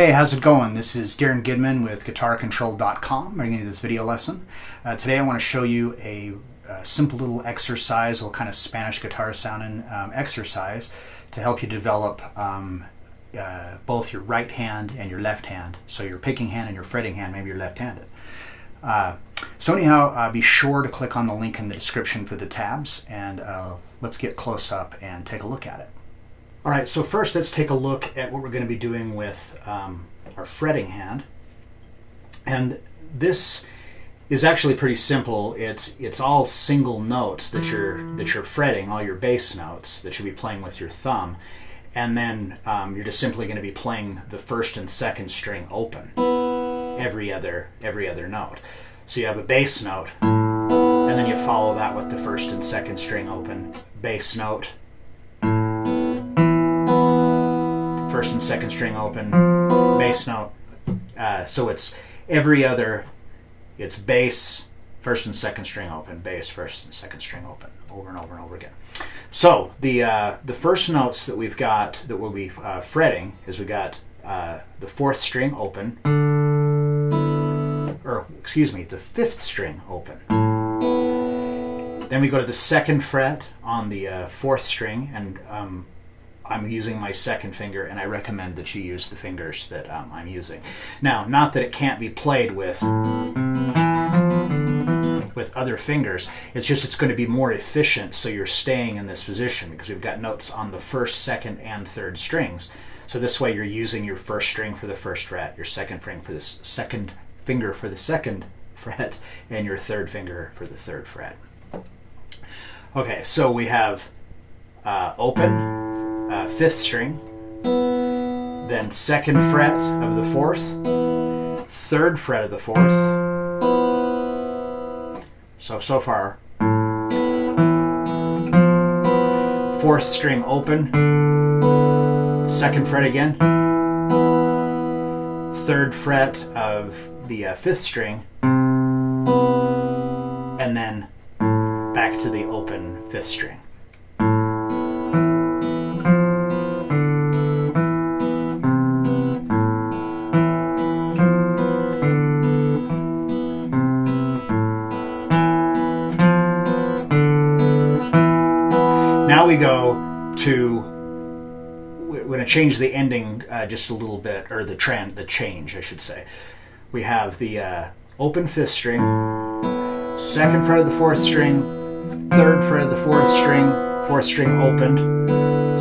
Hey, how's it going? This is Darrin Goodman with GuitarControl.com. I'm bringing you this video lesson. Today I want to show you a simple little exercise, a little kind of Spanish guitar sounding exercise to help you develop both your right hand and your left hand. So your picking hand and your fretting hand, maybe you're left-handed. So anyhow, be sure to click on the link in the description for the tabs, and let's get close up and take a look at it. All right, so first let's take a look at what we're going to be doing with our fretting hand. And this is actually pretty simple. It's all single notes that you're fretting, all your bass notes that you'll be playing with your thumb. And then you're just simply going to be playing the first and second string open every other note. So you have a bass note, and then you follow that with the first and second string open, bass note, first and second string open, bass note. So it's every other, it's bass, first and second string open, bass, first and second string open, over and over and over again. So the first notes that we've got that we'll be fretting is we got the fourth string open, or excuse me, the fifth string open. Then we go to the second fret on the fourth string, and I'm using my second finger, and I recommend that you use the fingers that I'm using. Now, not that it can't be played with other fingers, it's just it's going to be more efficient so you're staying in this position because we've got notes on the first, second, and third strings. So this way you're using your first string for the first fret, your second string for the second finger for the second fret, and your third finger for the third fret. Okay, so we have open, fifth string, then second fret of the fourth, third fret of the fourth. So far, fourth string open, second fret again, third fret of the fifth string, and then back to the open fifth string. Now we go to, we're going to change the ending just a little bit, or the change, I should say. We have the open fifth string, second fret of the fourth string, third fret of the fourth string opened,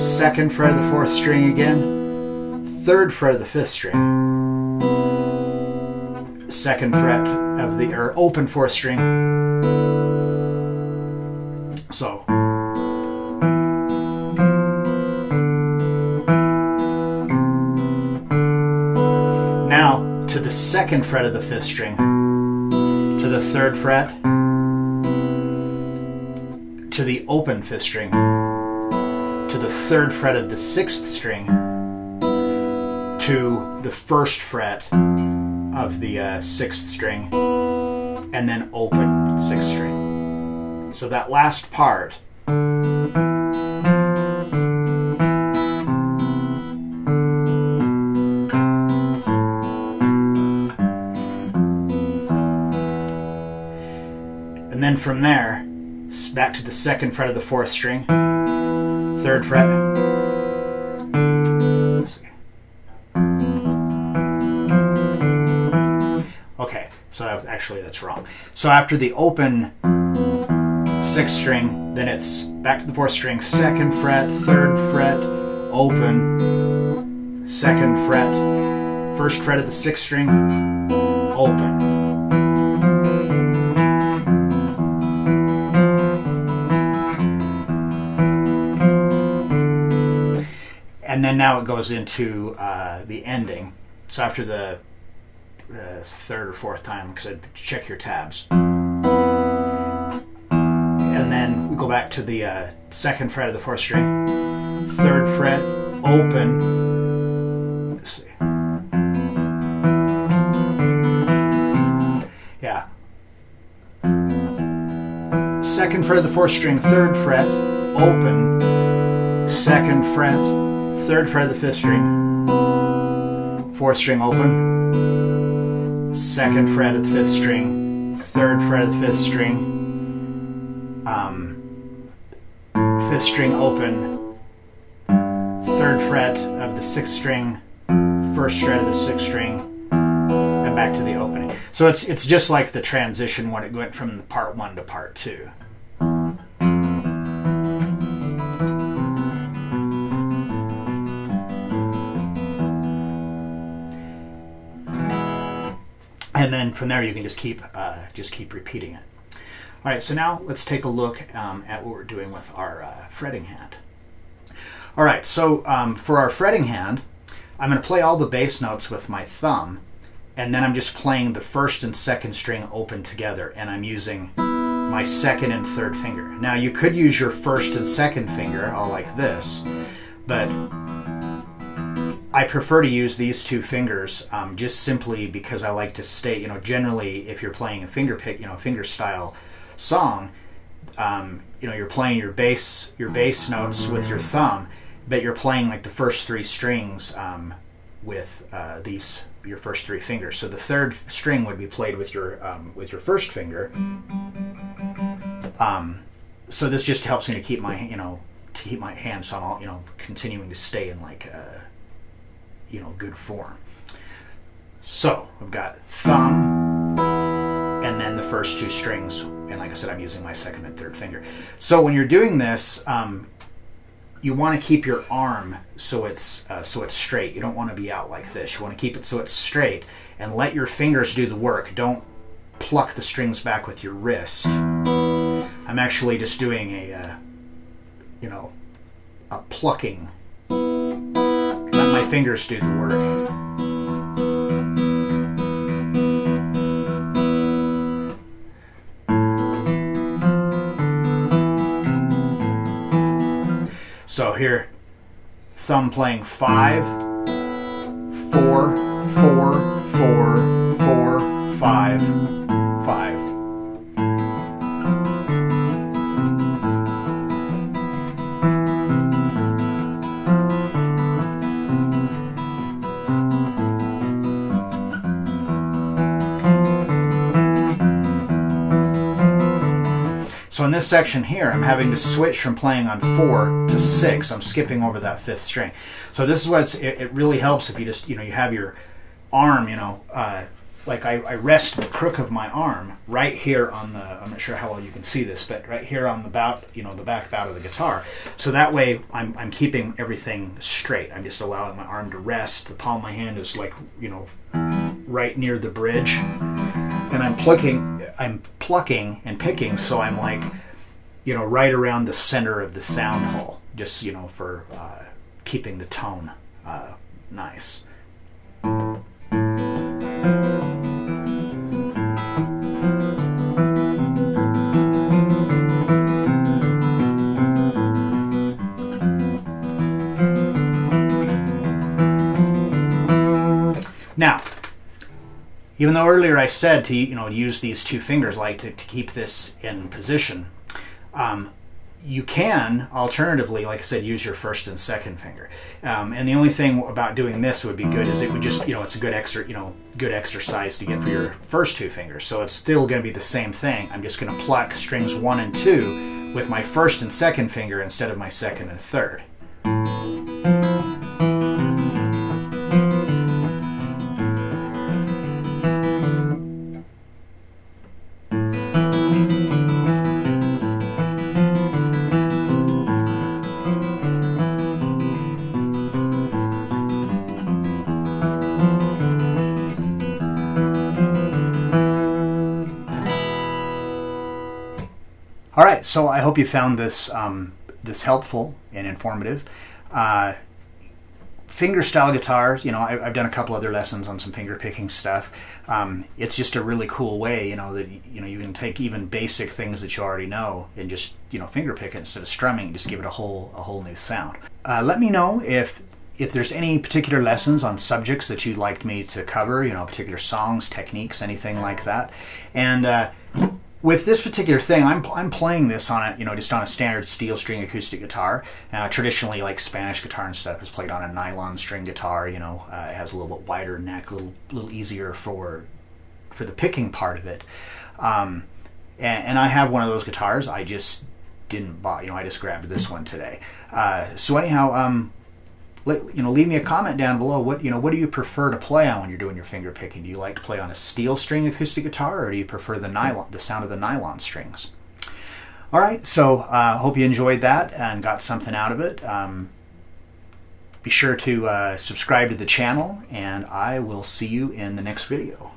second fret of the fourth string again, third fret of the fifth string, second fret of the, or open fourth string. So. Now to the second fret of the fifth string, to the third fret, to the open fifth string, to the third fret of the sixth string, to the first fret of the sixth string, and then open sixth string. So that last part, and then from there, back to the second fret of the fourth string, third fret. Okay, so actually that's wrong. So after the open sixth string, then it's back to the fourth string, second fret, third fret, open, second fret, first fret of the sixth string, open. And then now it goes into the ending. So after the third or fourth time, because I'd check your tabs. And then we go back to the second fret of the fourth string, third fret, open. Let's see. Yeah. Second fret of the fourth string, third fret, open, second fret, third fret of the fifth string, 4th string open, 2nd fret of the 5th string, 3rd fret of the 5th string, 5th string open, 3rd fret of the 6th string, 1st fret of the 6th string, and back to the opening. So it's just like the transition when it went from part 1 to part 2. And then from there you can just keep repeating it. All right, so now let's take a look at what we're doing with our fretting hand. All right, so for our fretting hand, I'm going to play all the bass notes with my thumb, and then I'm just playing the 1st and 2nd string open together, and I'm using my 2nd and 3rd finger. Now you could use your 1st and 2nd finger, all like this, but I prefer to use these 2 fingers just simply because I like to stay, generally if you're playing a finger style song, you're playing your bass notes with your thumb, but you're playing like the first 3 strings with your first 3 fingers. So the 3rd string would be played with your 1st finger. So this just helps me to keep my hand, so I'm all continuing to stay in like good form. So I've got thumb and then the first 2 strings, and like I said, I'm using my 2nd and 3rd finger. So when you're doing this, you want to keep your arm so it's straight. You don't want to be out like this. You want to keep it so it's straight and let your fingers do the work. Don't pluck the strings back with your wrist. I'm actually just doing a plucking. Let my fingers do the work. So here, thumb playing 5, 4, 4, 4, 4, 5, 5. So in this section here, I'm having to switch from playing on 4 to 6. I'm skipping over that 5th string. So this is what it really helps if you just, you have your arm, like I rest the crook of my arm right here on the, I'm not sure how well you can see this, but right here on the bout, the back bout of the guitar. So that way I'm keeping everything straight. I'm just allowing my arm to rest. The palm of my hand is like, right near the bridge. And I'm plucking and picking, so I'm like, right around the center of the sound hole, just, for keeping the tone nice. Now, even though earlier I said to use these 2 fingers, like to keep this in position, you can alternatively, like I said, use your 1st and 2nd finger. And the only thing about doing this would be good is it would just, it's a good exercise to get for your first 2 fingers. So it's still going to be the same thing. I'm just going to pluck strings 1 and 2 with my 1st and 2nd finger instead of my 2nd and 3rd. All right, so I hope you found this this helpful and informative. Fingerstyle guitar, I've done a couple other lessons on some finger picking stuff. It's just a really cool way, that you can take even basic things that you already know and just finger pick it instead of strumming, just give it a whole new sound. Let me know if there's any particular lessons on subjects that you'd like me to cover, particular songs, techniques, anything like that, and with this particular thing, I'm playing this on a, just on a standard steel string acoustic guitar. Traditionally, like Spanish guitar and stuff is played on a nylon string guitar. It has a little bit wider neck, a little easier for the picking part of it. And I have one of those guitars. I just didn't buy. I just grabbed this one today. So anyhow, leave me a comment down below. What do you prefer to play on when you're doing your finger picking? Do you like to play on a steel string acoustic guitar, or do you prefer the sound of the nylon strings? All right, so hope you enjoyed that and got something out of it. Be sure to subscribe to the channel, and I will see you in the next video.